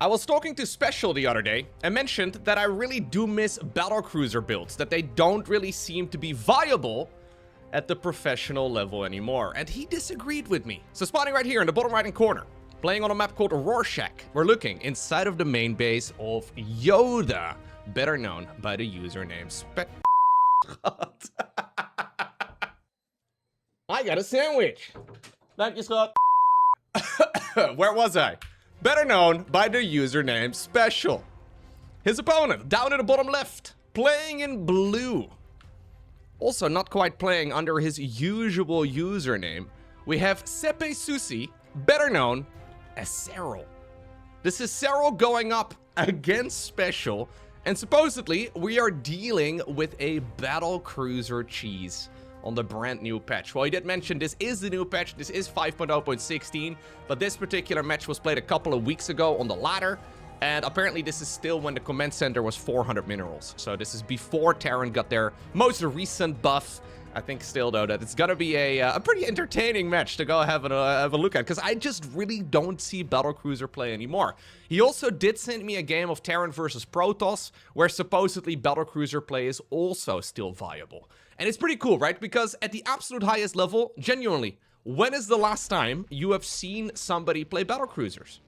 I was talking to Special the other day and mentioned that I really do miss battlecruiser builds, that they don't really seem to be viable at the professional level anymore, and he disagreed with me. So spawning right here in the bottom right hand corner, playing on a map called Rorschach, we're looking inside of the main base of Yoda, better known by the username I got a sandwich. Thank you, Scott. Where was I? Better known by the username Special. His opponent, down in the bottom left, playing in blue. Also not quite playing under his usual username, we have Sepe Susi, better known as Serral. This is Serral going up against Special, and supposedly we are dealing with a battlecruiser cheese on the brand new patch. Well, he did mention this is the new patch, this is 5.0.16, but this particular match was played a couple of weeks ago on the ladder, and apparently this is still when the command center was 400 minerals. So this is before Terran got their most recent buff. I think still, though, that it's gonna be a pretty entertaining match to go have a look at, because I just really don't see battlecruiser play anymore. He also did send me a game of Terran versus Protoss, where supposedly battlecruiser play is also still viable. And it's pretty cool, right? Because at the absolute highest level, genuinely, when is the last time you have seen somebody play battlecruisers?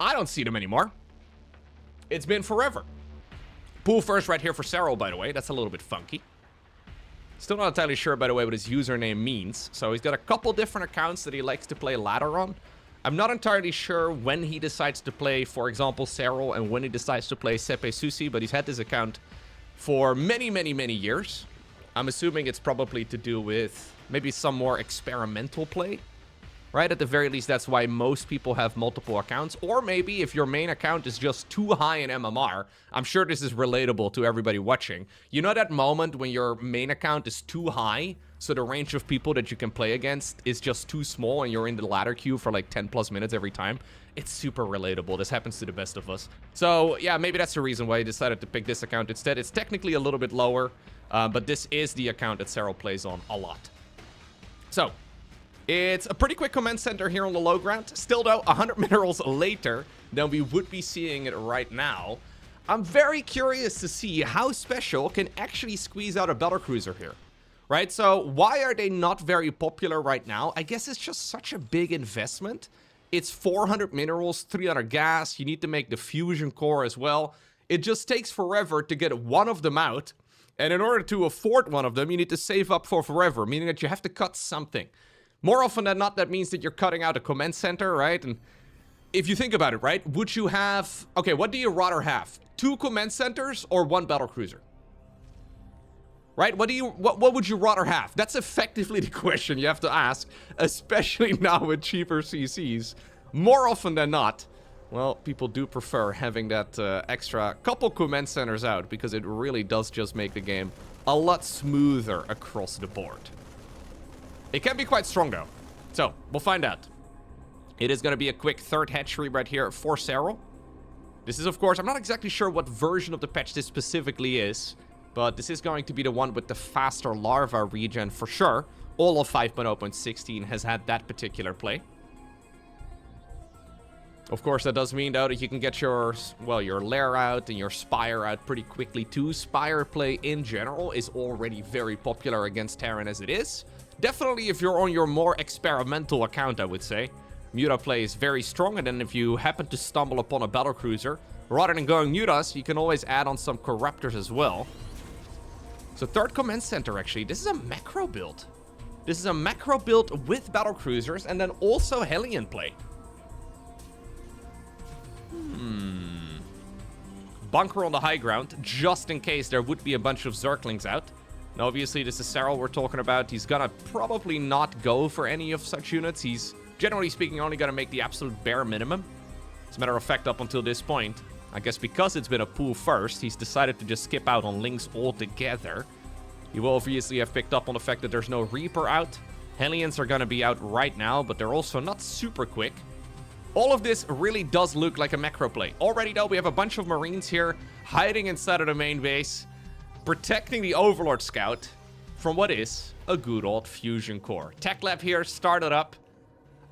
I don't see them anymore. It's been forever. Pool first right here for Serral, by the way. That's a little bit funky. Still not entirely sure, by the way, what his username means. So he's got a couple different accounts that he likes to play ladder on. I'm not entirely sure when he decides to play, for example, Serral, and when he decides to play Sepe Susi, but he's had this account for many, many, many years. I'm assuming it's probably to do with maybe some more experimental play, right? At the very least, that's why most people have multiple accounts. Or maybe if your main account is just too high in MMR, I'm sure this is relatable to everybody watching. You know that moment when your main account is too high, so the range of people that you can play against is just too small and you're in the ladder queue for like 10 plus minutes every time? It's super relatable. This happens to the best of us. So yeah, maybe that's the reason why I decided to pick this account instead. It's technically a little bit lower, but this is the account that Serral plays on a lot. So it's a pretty quick command center here on the low ground. Still, though, 100 minerals later than we would be seeing it right now. I'm very curious to see how Special can actually squeeze out a battlecruiser here, right? So why are they not very popular right now? I guess it's just such a big investment. It's 400 minerals, 300 gas. You need to make the fusion core as well. It just takes forever to get one of them out. And in order to afford one of them, you need to save up for forever, meaning that you have to cut something. More often than not, that means that you're cutting out a command center, right? And if you think about it, right, would you have... Okay, what do you rather have? 2 command centers or 1 battlecruiser? Right? What would you rather have? That's effectively the question you have to ask, especially now with cheaper CCs. More often than not, well, people do prefer having that extra couple command centers out, because it really does just make the game a lot smoother across the board. It can be quite strong, though. So, we'll find out. It is going to be a quick third hatchery right here for Serral. This is, of course, I'm not exactly sure what version of the patch this specifically is, but this is going to be the one with the faster larva regen for sure. All of 5.0.16 has had that particular play. Of course, that does mean, though, that you can get your, well, your lair out and your spire out pretty quickly, too. Spire play, in general, is already very popular against Terran as it is. Definitely if you're on your more experimental account, I would say. Muta play is very strong, and then if you happen to stumble upon a battlecruiser, rather than going Mutas, you can always add on some Corruptors as well. So third command center, actually. This is a macro build. This is a macro build with battlecruisers, and then also Hellion play. Bunker on the high ground, just in case there would be a bunch of Zerglings out. Now, obviously, this is Serral we're talking about. He's gonna probably not go for any of such units. He's, generally speaking, only gonna make the absolute bare minimum. As a matter of fact, up until this point, I guess because it's been a pool first, he's decided to just skip out on Lynx altogether. He will obviously have picked up on the fact that there's no Reaper out. Hellions are gonna be out right now, but they're also not super quick. All of this really does look like a macro play. Already, though, we have a bunch of Marines here hiding inside of the main base, protecting the Overlord Scout from what is a good old fusion core. Tech lab here started up.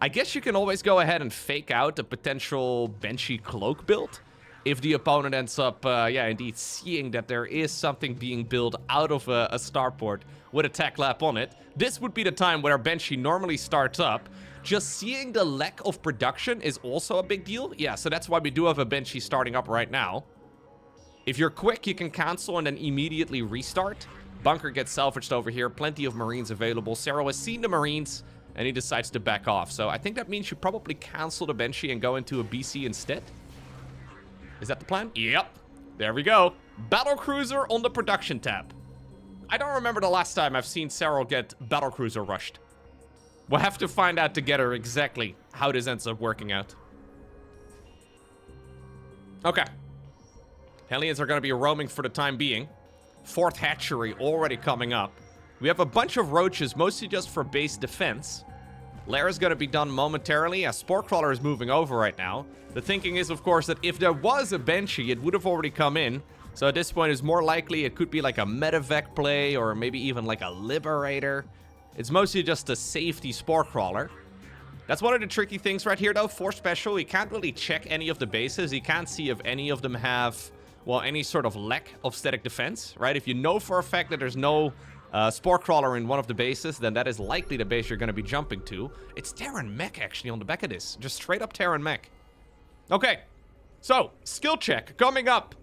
I guess you can always go ahead and fake out a potential Banshee cloak build if the opponent ends up, yeah, indeed seeing that there is something being built out of a starport with a tech lab on it. This would be the time where our Banshee normally starts up. Just seeing the lack of production is also a big deal. Yeah, so that's why we do have a Banshee starting up right now. If you're quick, you can cancel and then immediately restart. Bunker gets salvaged over here. Plenty of Marines available. Serral has seen the Marines, and he decides to back off. So I think that means you probably cancel the Banshee and go into a BC instead. Is that the plan? Yep. There we go. Battlecruiser on the production tab. I don't remember the last time I've seen Serral get Battlecruiser rushed. We'll have to find out together exactly how this ends up working out. Okay. Hellions are going to be roaming for the time being. 4th hatchery already coming up. We have a bunch of roaches, mostly just for base defense. Lair is going to be done momentarily as Spore Crawler is moving over right now. The thinking is, of course, that if there was a Banshee, it would have already come in. So at this point, it's more likely it could be like a medevac play or maybe even like a Liberator. It's mostly just a safety Spore Crawler. That's one of the tricky things right here, though. For Special, he can't really check any of the bases. He can't see if any of them have, well, any sort of lack of static defense, right? If you know for a fact that there's no Spore Crawler in one of the bases, then that is likely the base you're going to be jumping to. It's Terran mech, actually, on the back of this. Just straight up Terran mech. Okay, so, skill check coming up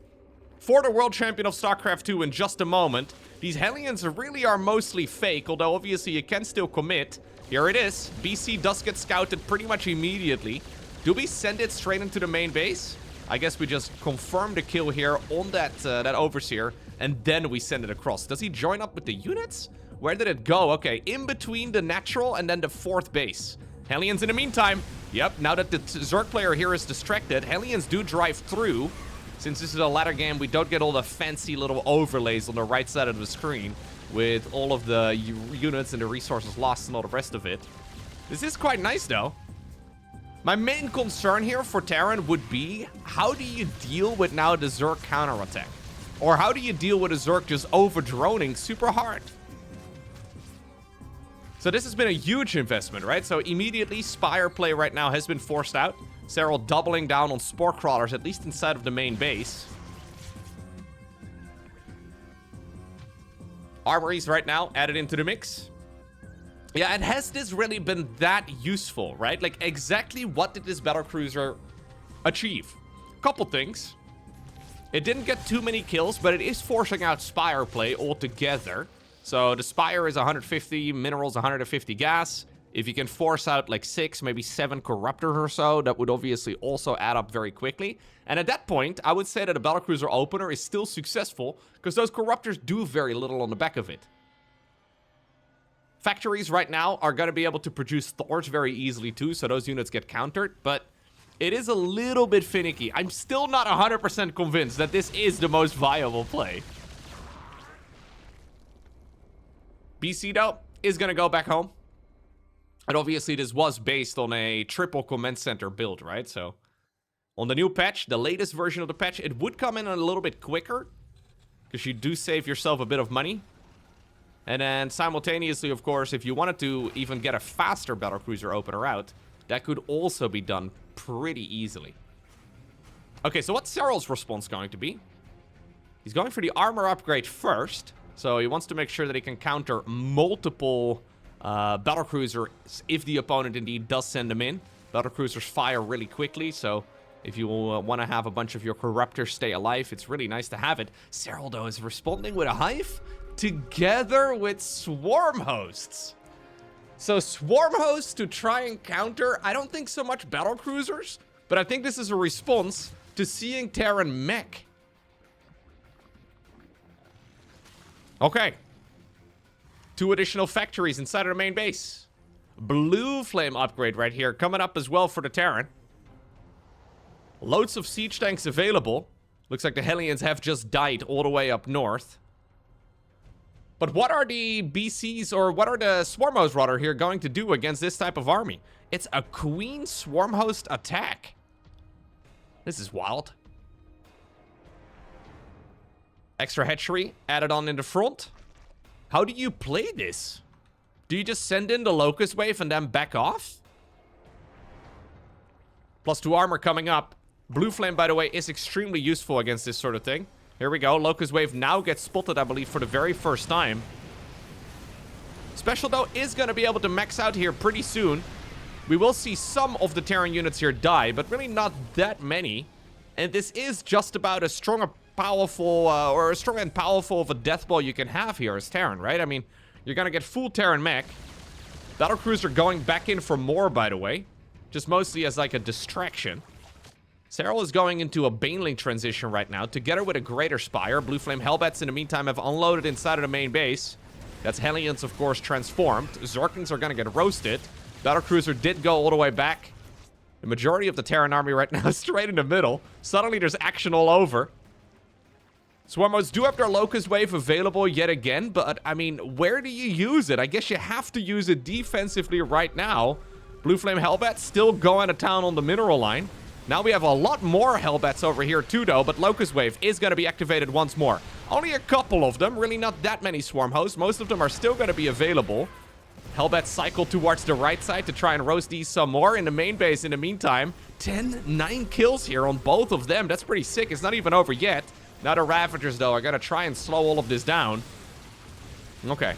for the World Champion of StarCraft 2 in just a moment. These Hellions really are mostly fake, although obviously you can still commit. Here it is. BC does get scouted pretty much immediately. Do we send it straight into the main base? I guess we just confirm the kill here on that Overseer, and then we send it across. Does he join up with the units? Where did it go? Okay, in between the natural and then the 4th base. Hellions in the meantime. Yep, now that the Zerg player here is distracted, Hellions do drive through. Since this is a ladder game, we don't get all the fancy little overlays on the right side of the screen with all of the units and the resources lost and all the rest of it. This is quite nice, though. My main concern here for Terran would be, how do you deal with now the Zerg counterattack? Or how do you deal with a Zerg just over-droning super hard? So this has been a huge investment, right? So immediately, Spire play right now has been forced out. Serral doubling down on Spore Crawlers, at least inside of the main base. Armories right now added into the mix. Yeah, and has this really been that useful, right? Like, exactly what did this Battlecruiser achieve? Couple things. It didn't get too many kills, but it is forcing out Spire play altogether. So the Spire is 150, Minerals 150 gas. If you can force out like 6, maybe 7 Corruptors or so, that would obviously also add up very quickly. And at that point, I would say that a Battlecruiser opener is still successful, because those Corruptors do very little on the back of it. Factories right now are going to be able to produce Thors very easily too, so those units get countered, but it is a little bit finicky. I'm still not 100% convinced that this is the most viable play. BC, though, is going to go back home. And obviously, this was based on a triple command center build, right? So, on the new patch, the latest version of the patch, it would come in a little bit quicker, because you do save yourself a bit of money. And then simultaneously, of course, if you wanted to even get a faster Battlecruiser opener out, that could also be done pretty easily. Okay, so what's Serral's response going to be? He's going for the armor upgrade first. So he wants to make sure that he can counter multiple Battlecruisers if the opponent indeed does send them in. Battlecruisers fire really quickly, so if you want to have a bunch of your Corruptors stay alive, it's really nice to have it. Serral, though, is responding with a Hive together with Swarm Hosts. So Swarm Hosts to try and counter, I don't think so much Battlecruisers, but I think this is a response to seeing Terran mech. Okay. 2 additional factories inside of the main base. Blue Flame upgrade right here coming up as well for the Terran. Loads of siege tanks available. Looks like the Hellions have just died all the way up north. But what are the BCs, or what are the Swarm Hosts rather here, going to do against this type of army? It's a Queen Swarm Host attack. This is wild. Extra hatchery added on in the front. How do you play this? Do you just send in the Locust Wave and then back off? +2 armor coming up. Blue Flame, by the way, is extremely useful against this sort of thing. Here we go. Locust Wave now gets spotted, I believe, for the very first time. Special, though, is going to be able to max out here pretty soon. We will see some of the Terran units here die, but really not that many. And this is just about as strong and powerful of a death ball you can have here as Terran, right? I mean, you're going to get full Terran mech. Battlecruiser going back in for more, by the way. Just mostly as like a distraction. Serral is going into a Baneling transition right now, together with a Greater Spire. Blue Flame Hellbats in the meantime have unloaded inside of the main base. That's Hellions, of course, transformed. Zerglings are going to get roasted. Battlecruiser did go all the way back. The majority of the Terran army right now is straight in the middle. Suddenly there's action all over. Swarmos do have their Locust Wave available yet again, but, I mean, where do you use it? I guess you have to use it defensively right now. Blue Flame Hellbats still going to town on the mineral line. Now we have a lot more Hellbats over here too, though, but Locust Wave is going to be activated once more. Only a couple of them, really not that many Swarm Hosts. Most of them are still going to be available. Hellbats cycle towards the right side to try and roast these some more. In the main base, in the meantime, 9 kills here on both of them. That's pretty sick. It's not even over yet. Now the Ravagers, though, are going to try and slow all of this down. Okay.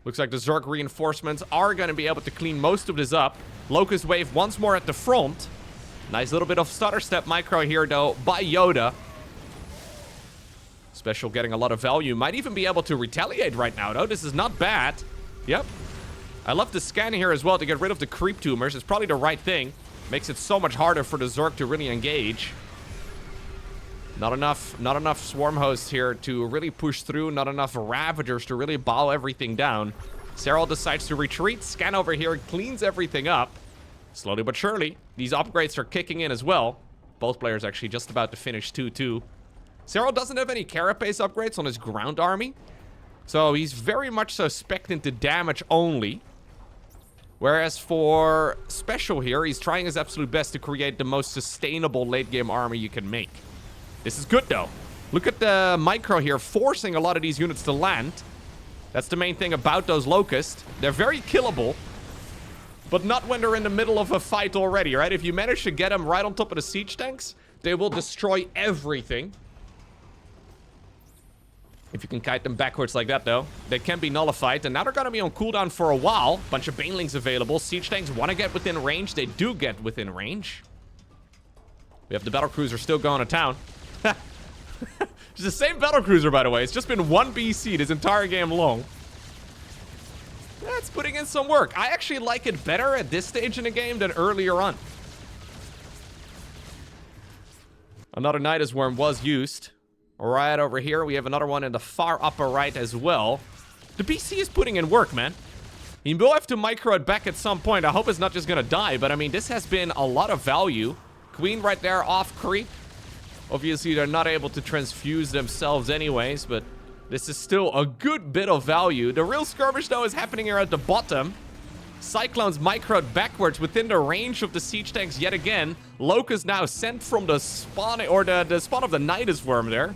Looks like the Zerg reinforcements are going to be able to clean most of this up. Locust Wave once more at the front. Nice little bit of stutter step micro here, though, by Yoda. Special getting a lot of value. Might even be able to retaliate right now, though. This is not bad. Yep. I love the scan here as well to get rid of the creep tumors. It's probably the right thing. Makes it so much harder for the Zerg to really engage. Not enough Swarm Hosts here to really push through. Not enough Ravagers to really bow everything down. Serral decides to retreat. Scan over here cleans everything up. Slowly but surely, these upgrades are kicking in as well. Both players actually just about to finish 2-2. Serral doesn't have any carapace upgrades on his ground army. So he's very much so spec'd into damage only. Whereas for Special here, he's trying his absolute best to create the most sustainable late-game army you can make. This is good, though. Look at the micro here, forcing a lot of these units to land. That's the main thing about those Locusts. They're very killable, but not when they're in the middle of a fight already, right? If you manage to get them right on top of the siege tanks, they will destroy everything. If you can kite them backwards like that, though, they can be nullified. And now they're going to be on cooldown for a while. Bunch of Banelings available. Siege tanks want to get within range. They do get within range. We have the Battlecruiser still going to town. It's the same Battlecruiser, by the way. It's just been 1 BC this entire game long. That's putting in some work. I actually like it better at this stage in the game than earlier on. Another Nidus Worm was used. Right over here, we have another one in the far upper right as well. The BC is putting in work, man. He will have to micro it back at some point. I hope it's not just going to die, but I mean, this has been a lot of value. Queen right there off creep. Obviously, they're not able to transfuse themselves anyways, but this is still a good bit of value. The real skirmish, though, is happening here at the bottom. Cyclones microed backwards within the range of the siege tanks yet again. Locust now sent from the spawn, or the spawn of the Nidus Worm there.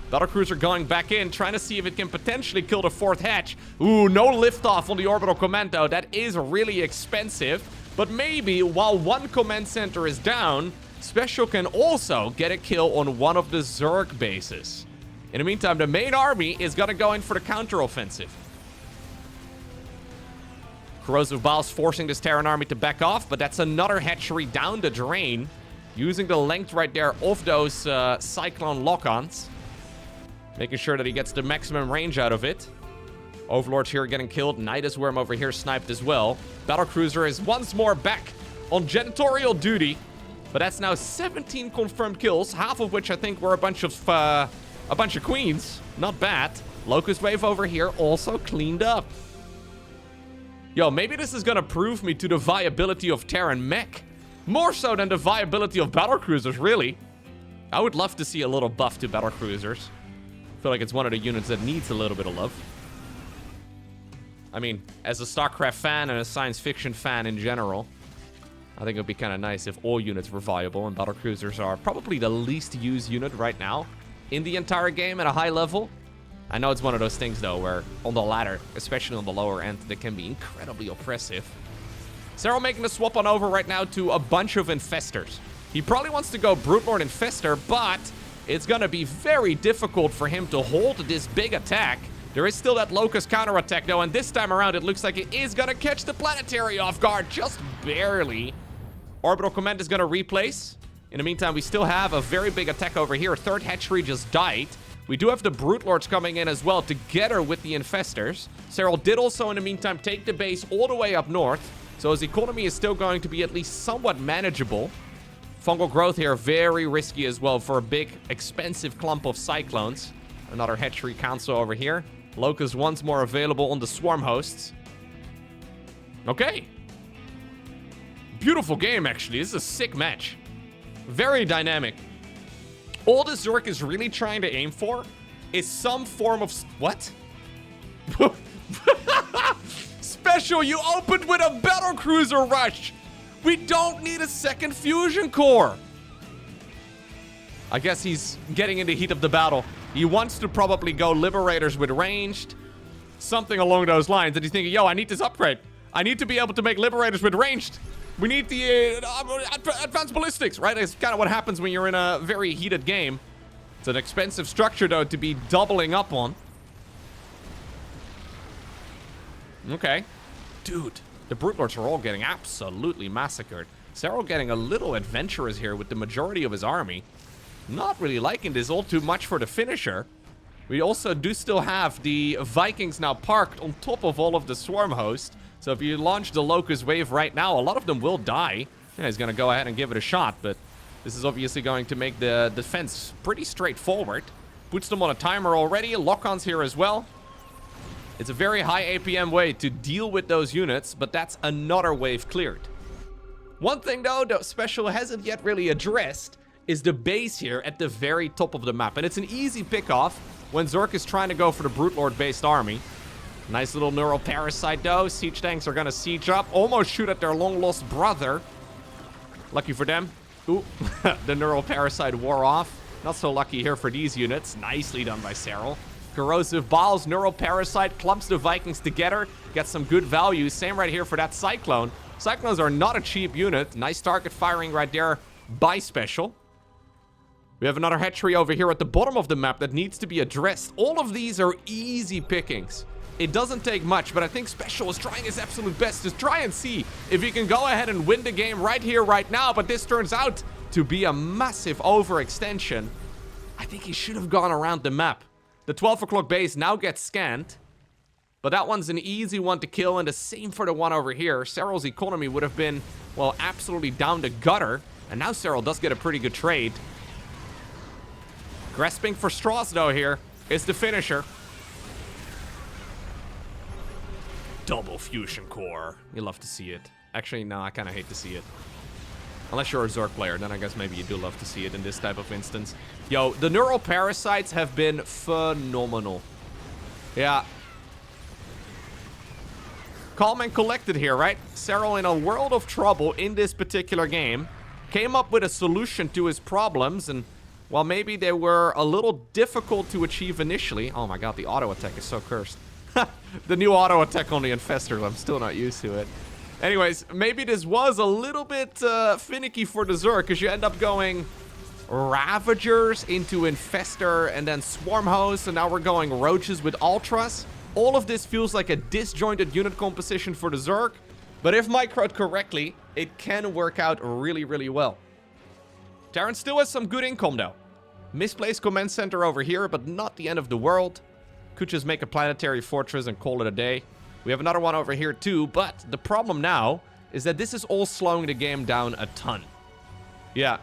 Battlecruiser going back in, trying to see if it can potentially kill the 4th hatch. Ooh, no liftoff on the orbital commando. That is really expensive. But maybe while one command center is down, Special can also get a kill on one of the Zerg bases. In the meantime, the main army is going to go in for the counteroffensive. Corrosive Bowels forcing this Terran army to back off, but that's another hatchery down the drain. Using the length right there of those Cyclone lock-ons. Making sure that he gets the maximum range out of it. Overlords here getting killed. Nidus Worm over here sniped as well. Battlecruiser is once more back on janitorial duty. But that's now 17 confirmed kills, half of which I think were a bunch of queens. Not bad. Locust Wave over here also cleaned up. Yo, maybe this is gonna prove me to the viability of Terran mech. More so than the viability of Battlecruisers, really. I would love to see a little buff to Battlecruisers. I feel like it's one of the units that needs a little bit of love. I mean, as a StarCraft fan and a science fiction fan in general, I think it would be kind of nice if all units were viable, and Battlecruisers are probably the least used unit right now in the entire game at a high level. I know it's one of those things, though, where on the ladder, especially on the lower end, they can be incredibly oppressive. Serral making the swap on over right now to a bunch of Infestors. He probably wants to go Brute Lord Infestor, but it's going to be very difficult for him to hold this big attack. There is still that Locust counterattack, though, and this time around it looks like it is going to catch the Planetary off guard, just barely. Orbital Command is going to replace. In the meantime, we still have a very big attack over here. Third hatchery just died. We do have the Brute Lords coming in as well, together with the Infestors. Serral did also, in the meantime, take the base all the way up north, so his economy is still going to be at least somewhat manageable. Fungal growth here, very risky as well for a big, expensive clump of Cyclones. Another hatchery council over here. Locust once more available on the swarm hosts. Okay. Beautiful game, actually. This is a sick match. Very dynamic. All the Zerg is really trying to aim for is some form of... What? Special, you opened with a Battlecruiser rush. We don't need a second fusion core. I guess he's getting in the heat of the battle. He wants to probably go Liberators with ranged. Something along those lines. And he's thinking, yo, I need this upgrade. I need to be able to make Liberators with ranged. We need the advanced ballistics, right? That's kind of what happens when you're in a very heated game. It's an expensive structure, though, to be doubling up on. Okay. Dude, the Brute Lords are all getting absolutely massacred. Serral getting a little adventurous here with the majority of his army. Not really liking this all too much for the finisher. We also do still have the Vikings now parked on top of all of the swarm hosts. So if you launch the Locust wave right now, a lot of them will die. Yeah, he's going to go ahead and give it a shot, but this is obviously going to make the defense pretty straightforward. Puts them on a timer already. Lock-ons here as well. It's a very high APM way to deal with those units, but that's another wave cleared. One thing, though, that Special hasn't yet really addressed is the base here at the very top of the map. And it's an easy pick-off when Zerg is trying to go for the Brute Lord-based army. Nice little Neural Parasite, though. Siege tanks are going to siege up. Almost shoot at their long-lost brother. Lucky for them. Ooh, the Neural Parasite wore off. Not so lucky here for these units. Nicely done by Serral. Corrosive Balls, Neural Parasite, clumps the Vikings together. Gets some good value. Same right here for that Cyclone. Cyclones are not a cheap unit. Nice target firing right there by Special. We have another hatchery over here at the bottom of the map that needs to be addressed. All of these are easy pickings. It doesn't take much, but I think Special is trying his absolute best to try and see if he can go ahead and win the game right here, right now. But this turns out to be a massive overextension. I think he should have gone around the map. The 12 o'clock base now gets scanned. But that one's an easy one to kill, and the same for the one over here. Serral's economy would have been, well, absolutely down the gutter. And now Serral does get a pretty good trade. Grasping for straws, though, here is the finisher. Double fusion core. You love to see it. Actually, no, I kind of hate to see it. Unless you're a Zerg player, then I guess maybe you do love to see it in this type of instance. Yo, the Neural Parasites have been phenomenal. Yeah. Calm and collected here, right? Serral in a world of trouble in this particular game. Came up with a solution to his problems, and while maybe they were a little difficult to achieve initially... Oh my god, the auto attack is so cursed. The new auto attack on the Infestors, I'm still not used to it. Anyways, maybe this was a little bit finicky for the Zerg, because you end up going Ravagers into Infestor and then Swarm Hosts, and now we're going Roaches with Ultras. All of this feels like a disjointed unit composition for the Zerg, but if microed correctly, it can work out really, really well. Terran still has some good income, though. Misplaced command center over here, but not the end of the world. Could just make a planetary fortress and call it a day. We have another one over here too, but the problem now is that this is all slowing the game down a ton. Yeah.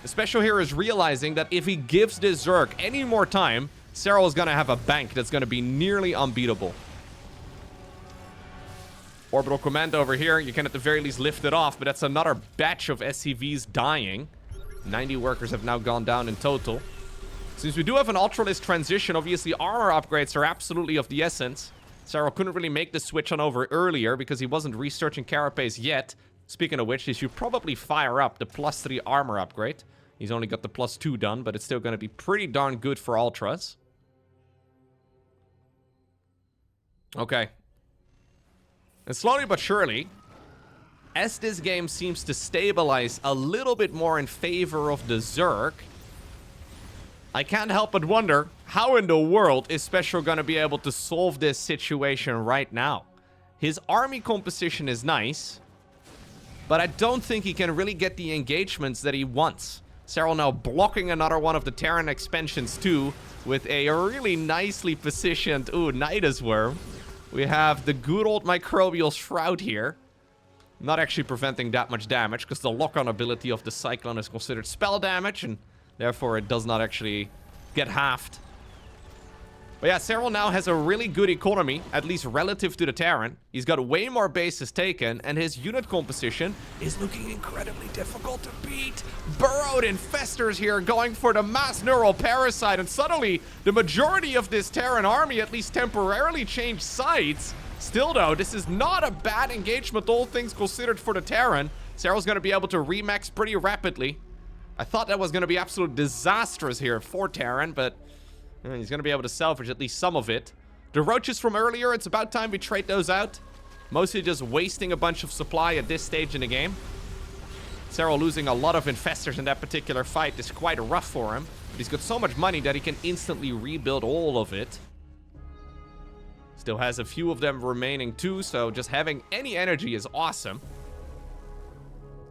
The Special here is realizing that if he gives this Zerg any more time, Serral is going to have a bank that's going to be nearly unbeatable. Orbital Command over here. You can at the very least lift it off, but that's another batch of SCVs dying. 90 workers have now gone down in total. Since we do have an Ultralist transition, obviously armor upgrades are absolutely of the essence. Serral couldn't really make the switch on over earlier because he wasn't researching Carapace yet. Speaking of which, he should probably fire up the +3 armor upgrade. He's only got the +2 done, but it's still going to be pretty darn good for Ultras. Okay. And slowly but surely, as this game seems to stabilize a little bit more in favor of the Zerg, I can't help but wonder, how in the world is Special going to be able to solve this situation right now? His army composition is nice, but I don't think he can really get the engagements that he wants. Serral now blocking another one of the Terran expansions too, with a really nicely positioned, Nidus Worm. We have the good old Microbial Shroud here. Not actually preventing that much damage, because the lock-on ability of the Cyclone is considered spell damage, and therefore it does not actually get halved. But yeah, Serral now has a really good economy, at least relative to the Terran. He's got way more bases taken, and his unit composition is looking incredibly difficult to beat. Burrowed Infestors here going for the mass neural parasite, and suddenly the majority of this Terran army at least temporarily changed sides. Still though, this is not a bad engagement, all things considered, for the Terran. Serral's going to be able to remax pretty rapidly. I thought that was going to be absolute disastrous here for Terran, but he's going to be able to salvage at least some of it. The roaches from earlier, it's about time we trade those out. Mostly just wasting a bunch of supply at this stage in the game. Serral losing a lot of Infestors in that particular fight is quite rough for him. But he's got so much money that he can instantly rebuild all of it. Still has a few of them remaining too, so just having any energy is awesome.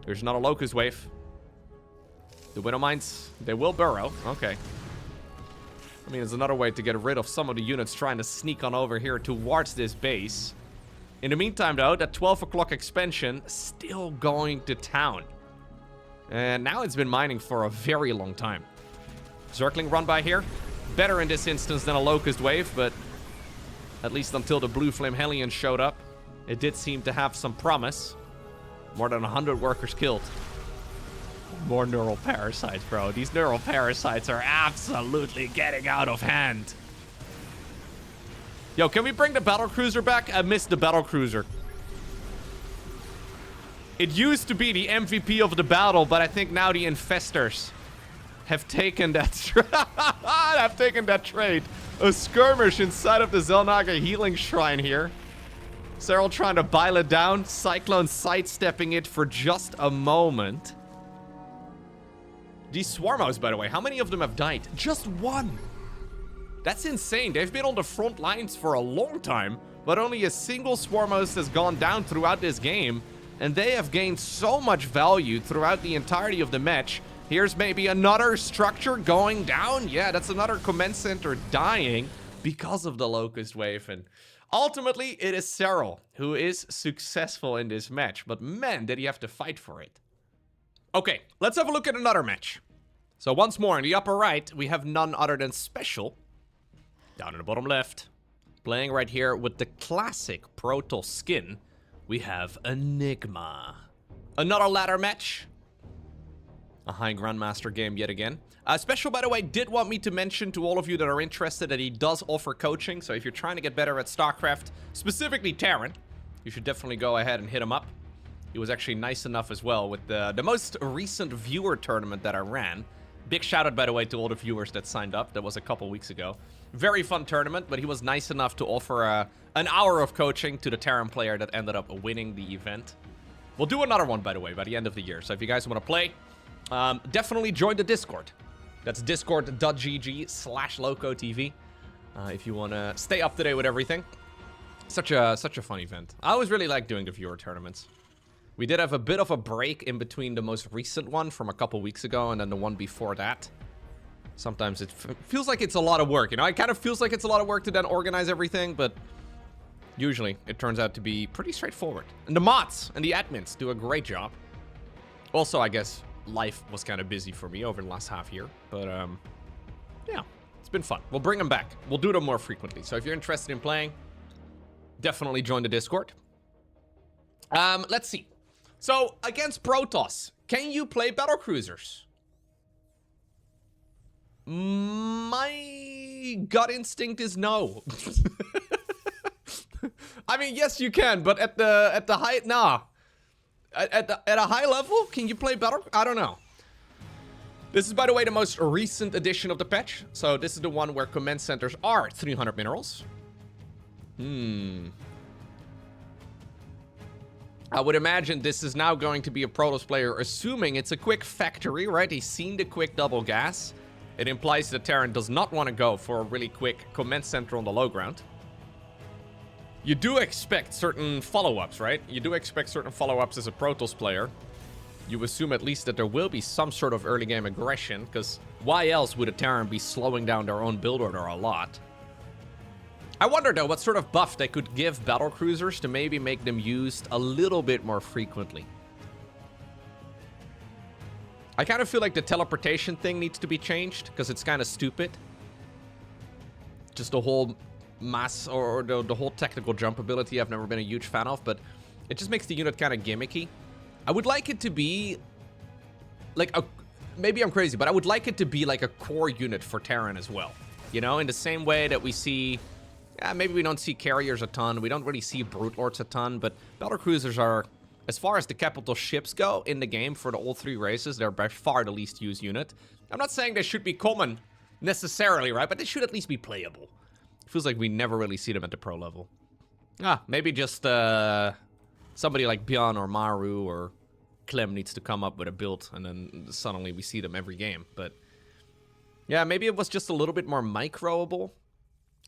There's another Locust Wave. The Widow Mines, they will burrow. Okay. I mean, there's another way to get rid of some of the units trying to sneak on over here towards this base. In the meantime, though, that 12 o'clock expansion still going to town. And now it's been mining for a very long time. Zergling run by here. Better in this instance than a Locust Wave, but at least until the Blue Flame Hellion showed up, it did seem to have some promise. More than 100 workers killed. More neural parasites, bro. These neural parasites are absolutely getting out of hand. Yo, can we bring the Battlecruiser back? I missed the Battlecruiser. It used to be the MVP of the battle, but I think now the Infestors have taken that trade. A skirmish inside of the Zelnaga healing shrine here. Serral trying to bile it down. Cyclone sidestepping it for just a moment. These Swarmos, by the way, how many of them have died? Just one. That's insane. They've been on the front lines for a long time, but only a single Swarmos has gone down throughout this game, and they have gained so much value throughout the entirety of the match. Here's maybe another structure going down. Yeah, that's another command center dying because of the Locust Wave, and ultimately it is Serral who is successful in this match, but man, did he have to fight for it. Okay, let's have a look at another match. So once more, in the upper right, we have none other than Special. Down in the bottom left, playing right here with the classic Protoss skin, we have Enigma. Another ladder match. A high Grandmaster game yet again. Special, by the way, did want me to mention to all of you that are interested that he does offer coaching. So if you're trying to get better at StarCraft, specifically Terran, you should definitely go ahead and hit him up. He was actually nice enough as well with the most recent viewer tournament that I ran. Big shout out, by the way, to all the viewers that signed up. That was a couple weeks ago. Very fun tournament, but he was nice enough to offer an hour of coaching to the Terran player that ended up winning the event. We'll do another one, by the way, by the end of the year. So if you guys want to play, definitely join the Discord. That's discord.gg/LowkoTV. If you want to stay up to date with everything. Such a fun event. I always really like doing the viewer tournaments. We did have a bit of a break in between the most recent one from a couple weeks ago and then the one before that. Sometimes it feels like it's a lot of work, you know? It kind of feels like it's a lot of work to then organize everything, but usually it turns out to be pretty straightforward. And the mods and the admins do a great job. Also, I guess life was kind of busy for me over the last half year, but yeah, it's been fun. We'll bring them back. We'll do them more frequently. So if you're interested in playing, definitely join the Discord. Let's see. So, against Protoss, can you play Battlecruisers? My gut instinct is no. I mean, yes, you can, but at the high, nah. At a high level, can you play Battle? I don't know. This is, by the way, the most recent edition of the patch. So this is the one where command centers are 300 minerals. I would imagine this is now going to be a Protoss player, assuming it's a quick factory, right? He's seen the quick double gas. It implies that Terran does not want to go for a really quick command center on the low ground. You do expect certain follow-ups, right? You do expect certain follow-ups as a Protoss player. You assume at least that there will be some sort of early game aggression, because why else would a Terran be slowing down their own build order a lot? I wonder, though, what sort of buff they could give battlecruisers to maybe make them used a little bit more frequently. I kind of feel like the teleportation thing needs to be changed, because it's kind of stupid. Just the whole mass, or the whole technical jump ability I've never been a huge fan of, but it just makes the unit kind of gimmicky. I would like it to be like a... Maybe I'm crazy, but I would like it to be like a core unit for Terran as well. You know, in the same way that we see... maybe we don't see carriers a ton, we don't really see brute lords a ton, but battlecruisers are, as far as the capital ships go in the game for all three races, they're by far the least used unit. I'm not saying they should be common necessarily, right? But they should at least be playable. It feels like we never really see them at the pro level. Maybe just somebody like Bjorn or Maru or Clem needs to come up with a build, and then suddenly we see them every game. But yeah, maybe it was just a little bit more microable.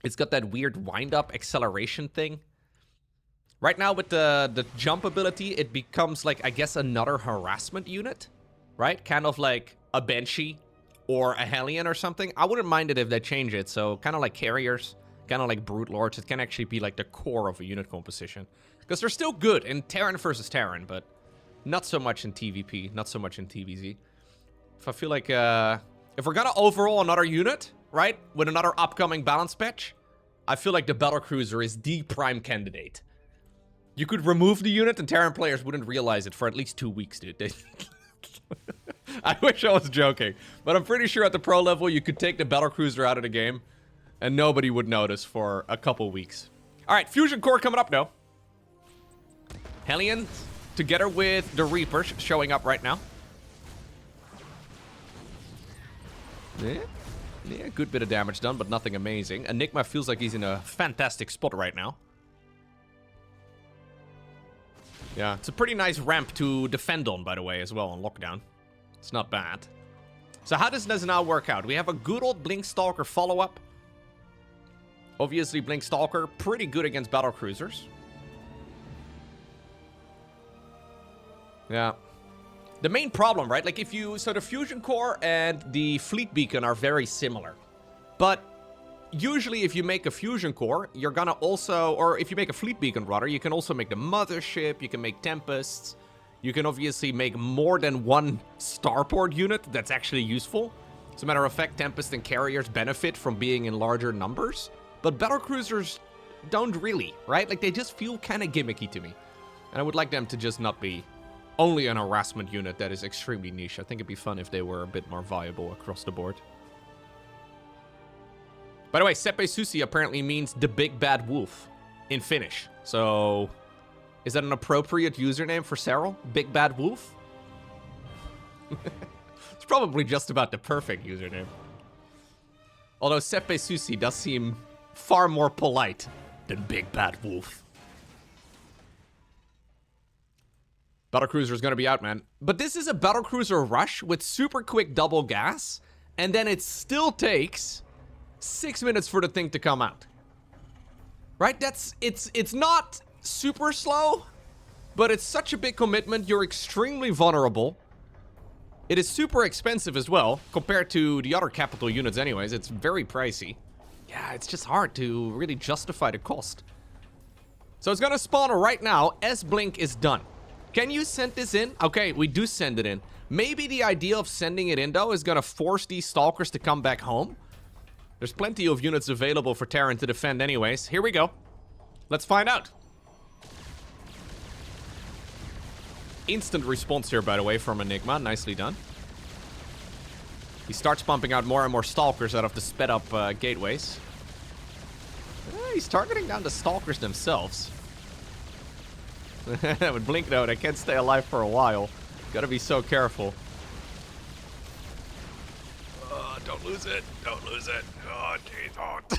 It's got that weird wind-up acceleration thing. Right now with the jump ability, it becomes like, I guess, another harassment unit, right? Kind of like a Banshee or a Hellion or something. I wouldn't mind it if they change it. So kind of like carriers, kind of like brute lords. It can actually be like the core of a unit composition. Because they're still good in Terran versus Terran, but not so much in TVP, not so much in TVZ. If I feel like, if we're gonna overhaul another unit, right, with another upcoming balance patch, I feel like the Battlecruiser is the prime candidate. You could remove the unit and Terran players wouldn't realize it for at least 2 weeks, dude. I wish I was joking, but I'm pretty sure at the pro level you could take the Battlecruiser out of the game and nobody would notice for a couple weeks. All right, Fusion Core coming up now. Hellion together with the Reapers showing up right now. Yeah, good bit of damage done, but nothing amazing. Enigma feels like he's in a fantastic spot right now. Yeah, it's a pretty nice ramp to defend on, by the way, as well, on lockdown. It's not bad. So how does this now work out? We have a good old Blinkstalker follow-up. Obviously, Blinkstalker, pretty good against battlecruisers. Yeah. The main problem, right? Like, so the Fusion Core and the Fleet Beacon are very similar. But usually if you make a Fusion Core, you're gonna also, or if you make a Fleet Beacon, rather, you can also make the Mothership, you can make Tempests. You can obviously make more than one starport unit that's actually useful. As a matter of fact, Tempest and Carriers benefit from being in larger numbers. But battlecruisers don't really, right? Like, they just feel kind of gimmicky to me. And I would like them to just not be only an harassment unit that is extremely niche. I think it'd be fun if they were a bit more viable across the board. By the way, Sepe Susi apparently means the big bad wolf in Finnish. So, is that an appropriate username for Serral? Big bad wolf? It's probably just about the perfect username. Although Sepe Susi does seem far more polite than big bad wolf. Battlecruiser is going to be out, man. But this is a Battlecruiser rush with super quick double gas, and then it still takes 6 minutes for the thing to come out. Right? It's not super slow, but it's such a big commitment. You're extremely vulnerable. It is super expensive as well, compared to the other capital units anyways. It's very pricey. Yeah, it's just hard to really justify the cost. So it's going to spawn right now. S-Blink is done. Can you send this in? Okay, we do send it in. Maybe the idea of sending it in, though, is going to force these Stalkers to come back home. There's plenty of units available for Terran to defend anyways. Here we go. Let's find out. Instant response here, by the way, from Enigma. Nicely done. He starts pumping out more and more Stalkers out of the sped-up gateways. He's targeting down the Stalkers themselves. With Blink Note, I can't stay alive for a while. Gotta be so careful. Don't lose it. Don't lose it. Oh, jeez.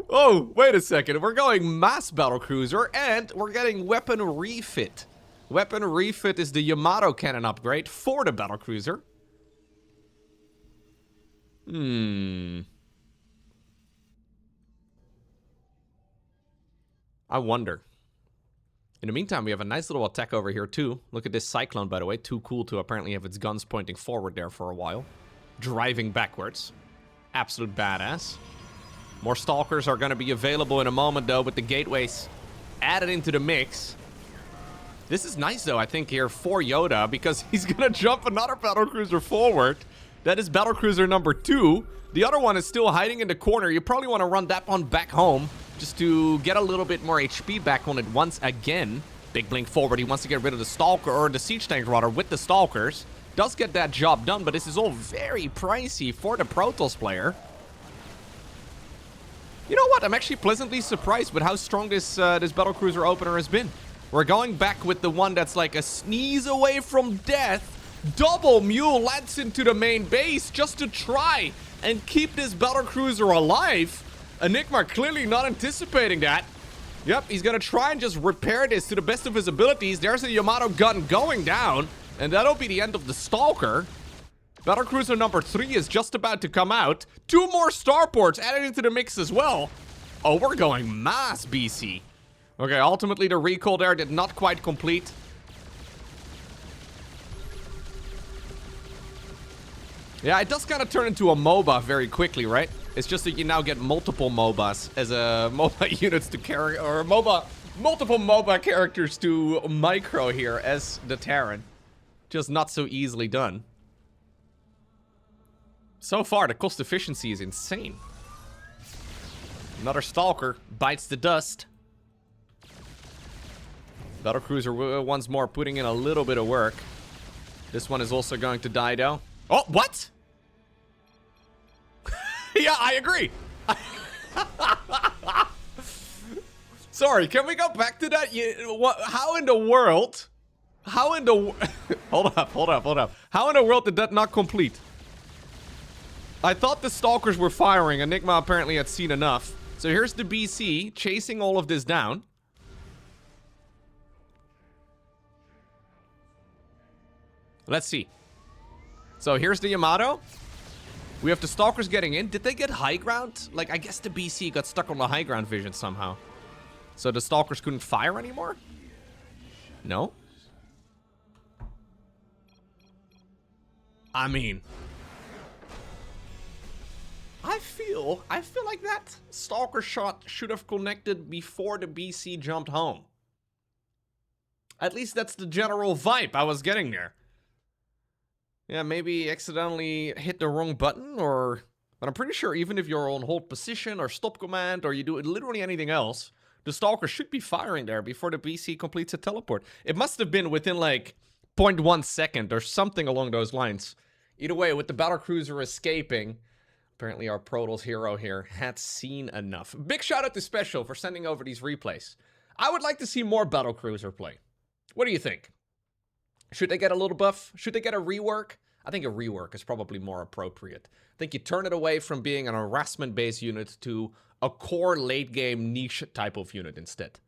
Oh, wait a second. We're going mass battlecruiser, and we're getting weapon refit. Weapon refit is the Yamato cannon upgrade for the battlecruiser. I wonder. In the meantime, we have a nice little attack over here, too. Look at this Cyclone, by the way. Too cool to apparently have its guns pointing forward there for a while. Driving backwards. Absolute badass. More Stalkers are going to be available in a moment, though, with the gateways added into the mix. This is nice, though, I think, here for Yoda, because he's going to jump another battlecruiser forward. That is battlecruiser number 2. The other one is still hiding in the corner. You probably want to run that one back home, just to get a little bit more HP back on it once again. Big blink forward. He wants to get rid of the Stalker, or the Siege Tank, rather, with the Stalkers. Does get that job done, but this is all very pricey for the Protoss player. You know what? I'm actually pleasantly surprised with how strong this battlecruiser opener has been. We're going back with the one that's like a sneeze away from death. Double Mule lands into the main base just to try and keep this battlecruiser alive. Enigma clearly not anticipating that. Yep, he's gonna try and just repair this to the best of his abilities. There's a Yamato gun going down, and that'll be the end of the Stalker. Battlecruiser number 3 is just about to come out. 2 more starports added into the mix as well. Oh, we're going mass BC. Okay, ultimately the recall there did not quite complete. Yeah, it does kind of turn into a MOBA very quickly, right? It's just that you now get multiple MOBAs as MOBA units to carry, or multiple MOBA characters to micro here as the Terran. Just not so easily done. So far, the cost efficiency is insane. Another Stalker bites the dust. Battlecruiser once more putting in a little bit of work. This one is also going to die, though. Oh, what? Yeah, I agree. Sorry, can we go back to that? How in the world? How in the... Hold up. How in the world did that not complete? I thought the Stalkers were firing. Enigma apparently had seen enough. So here's the BC chasing all of this down. Let's see. So here's the Yamato. We have the Stalkers getting in. Did they get high ground? Like, I guess the BC got stuck on the high ground vision somehow. So the Stalkers couldn't fire anymore? No? I mean... I feel like that Stalker shot should have connected before the BC jumped home. At least that's the general vibe I was getting there. Yeah, maybe accidentally hit the wrong button, or... But I'm pretty sure even if you're on hold position or stop command or you do literally anything else, the Stalker should be firing there before the BC completes a teleport. It must have been within like 0.1 second or something along those lines. Either way, with the battlecruiser escaping, apparently our Protoss hero here had seen enough. Big shout out to Special for sending over these replays. I would like to see more battlecruiser play. What do you think? Should they get a little buff? Should they get a rework? I think a rework is probably more appropriate. I think you turn it away from being an harassment-based unit to a core late-game niche type of unit instead.